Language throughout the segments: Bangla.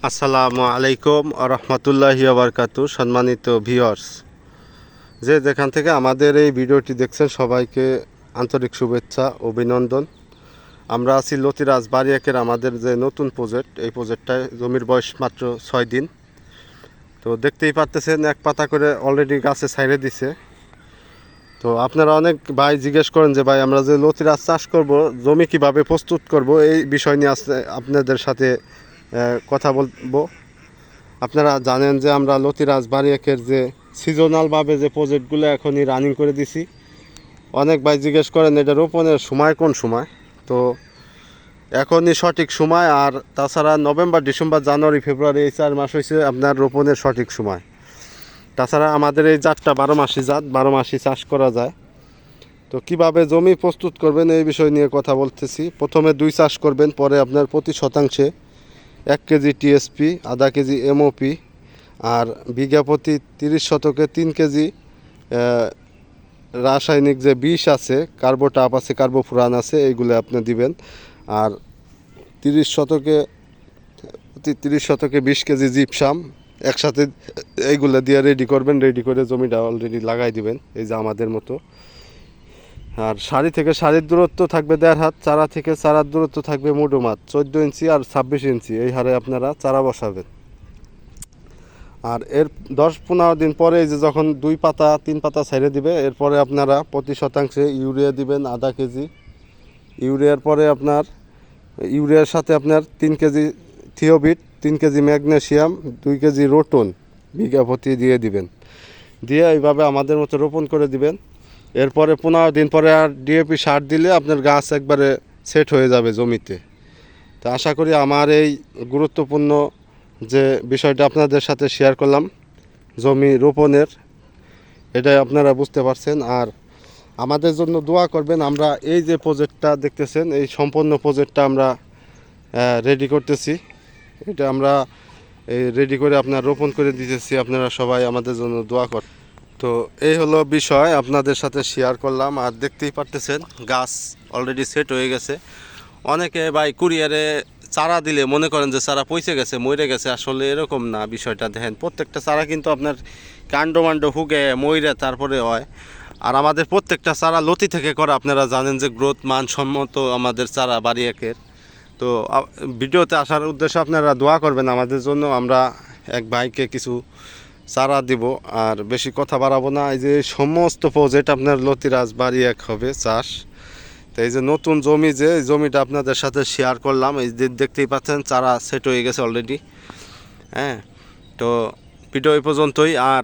আসসালামু আলাইকুম রহমতুল্লাহি বারকাতু। সম্মানিত ভিউয়ার্স, যেখান থেকে আমাদের এই ভিডিওটি দেখছেন সবাইকে আন্তরিক শুভেচ্ছা অভিনন্দন। আমরা আছি লতিরাজ বাড়িয়াকের আমাদের যে নতুন প্রজেক্ট, এই প্রজেক্টটায় জমির বয়স মাত্র 6 দিন। তো দেখতেই পারতেছেন এক পাতা করে অলরেডি গাছে ছাইড়ে দিছে। তো আপনারা অনেক ভাই জিজ্ঞেস করেন যে ভাই আমরা যে লতিরাজ চাষ করব, জমি কিভাবে প্রস্তুত করব, এই বিষয় নিয়ে আজকে আপনাদের সাথে কথা বলবো। আপনারা জানেন যে আমরা লতিরাজ বাড়িয়াকের যে সিজনালভাবে যে প্রজেক্টগুলো এখনই রানিং করে দিছি। অনেক ভাই জিজ্ঞেস করেন এটা রোপণের সময় কোন সময়। তো এখনই সঠিক সময়, আর তাছাড়া নভেম্বর, ডিসেম্বর, জানুয়ারি, ফেব্রুয়ারি এই 4 মাস হয়েছে আপনার রোপণের সঠিক সময়। তাছাড়া আমাদের এই জাতটা 12 মাসি জাত, 12 মাসই চাষ করা যায়। তো কিভাবে জমি প্রস্তুত করবেন এই বিষয় নিয়ে কথা বলতেছি। প্রথমে 2 চাষ করবেন, পরে আপনার প্রতি শতাংশে 1 কেজি টিএসপি, আধা কেজি এমওপি, আর বিঘা প্রতি 30 শতকে 3 কেজি রাসায়নিক যে বিষ আছে, কার্বোটাপ আছে, কার্বোফুরান আছে, এইগুলো আপনি দিবেন। আর 30 শতকে 20 কেজি জিপসাম একসাথে এইগুলো দিয়ে রেডি করবেন। রেডি করে জমিটা অলরেডি লাগাই দিবেন, এই যে আমাদের মতো। আর সারি থেকে সারির দূরত্ব থাকবে 1.5 হাত, চারা থেকে চারার দূরত্ব থাকবে মোটামুটি 14 ইঞ্চি আর 26 ইঞ্চি, এই হারে আপনারা চারা বসাবেন। আর এর 10-15 দিন পরে এই যে যখন 2 পাতা 3 পাতা ছেড়ে দিবে, এরপরে আপনারা প্রতি শতাংশে ইউরিয়া দিবেন আধা কেজি। ইউরিয়ার পরে আপনার ইউরিয়ার সাথে আপনার 3 কেজি থিওবিট, 3 কেজি ম্যাগনেসিয়াম, 2 কেজি রোটন বিঘা প্রতি দিয়ে দিবেন। দিয়ে এইভাবে আমাদের মতো রোপণ করে দিবেন। এরপরে 15 দিন পরে আর ডিএপি সার দিলে আপনার গাছ একবারে সেট হয়ে যাবে জমিতে। তো আশা করি আমার এই গুরুত্বপূর্ণ যে বিষয়টা আপনাদের সাথে শেয়ার করলাম জমি রোপণের, এটাই আপনারা বুঝতে পারছেন। আর আমাদের জন্য দোয়া করবেন। আমরা এই যে প্রজেক্টটা দেখতেছেন, এই সম্পূর্ণ প্রজেক্টটা আমরা রেডি করতেছি। এটা আমরা রেডি করে আপনার রোপণ করে দিতেছি। আপনারা সবাই আমাদের জন্য দোয়া কর। তো এই হলো বিষয়, আপনাদের সাথে শেয়ার করলাম। আর দেখতেই পারতেছেন গাছ অলরেডি সেট হয়ে গেছে। অনেকে ভাই কুরিয়ারে চারা দিলে মনে করেন যে চারা পচে গেছে, মরে গেছে। আসলে এরকম না বিষয়টা। দেখেন প্রত্যেকটা চারা কিন্তু আপনার কাণ্ড হুগে মইরে তারপরে হয়। আর আমাদের প্রত্যেকটা চারা লতি থেকে করা। আপনারা জানেন যে গ্রোথ মানসম্মত আমাদের চারা বাড়িয়াকের। তো ভিডিওতে আসার উদ্দেশ্যে আপনারা দোয়া করবেন আমাদের জন্য। আমরা এক ভাইকে কিছু চারা দিব, আর বেশি কথা বাড়াবো না। এই যে সমস্ত প্রজেক্ট আপনার লতিরাজ বাড়িয়াক হবে চাষ। তো এই যে নতুন জমি, যে জমিটা আপনাদের সাথে শেয়ার করলাম, এই যে দেখতেই পাচ্ছেন চারা সেট হয়ে গেছে অলরেডি। হ্যাঁ, তো ভিডিও এই পর্যন্তই। আর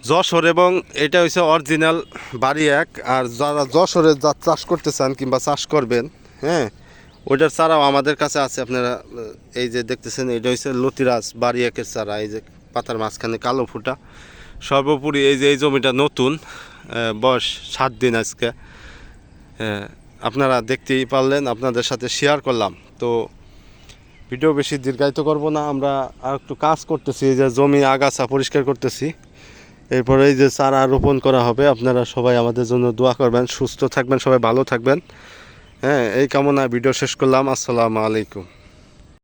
যশোর এবং এটা হচ্ছে অরিজিনাল বাড়িয়াক। আর যারা যশোরে চাষ করতে চান কিংবা চাষ করবেন, হ্যাঁ, ওইটার চারাও আমাদের কাছে আছে। আপনারা এই যে দেখতেছেন, এটা হচ্ছে লতিরাজ বাড়িয়াকের চারা। এই যে পাতার মাঝখানে কালো ফুটা। সর্বোপরি এই যে এই জমিটা নতুন, বয়স 7 দিন আজকে। আপনারা দেখতেই পারলেন, আপনাদের সাথে শেয়ার করলাম। তো ভিডিও বেশি দীর্ঘায়িত করব না। আমরা আর একটু কাজ করতেছি, এই যে জমি আগাছা পরিষ্কার করতেছি। এরপরে এই যে চারা রোপণ করা হবে। আপনারা সবাই আমাদের জন্য দোয়া করবেন, সুস্থ থাকবেন, সবাই ভালো থাকবেন। হ্যাঁ, এই কামনায় ভিডিও শেষ করলাম। আসসালামু আলাইকুম।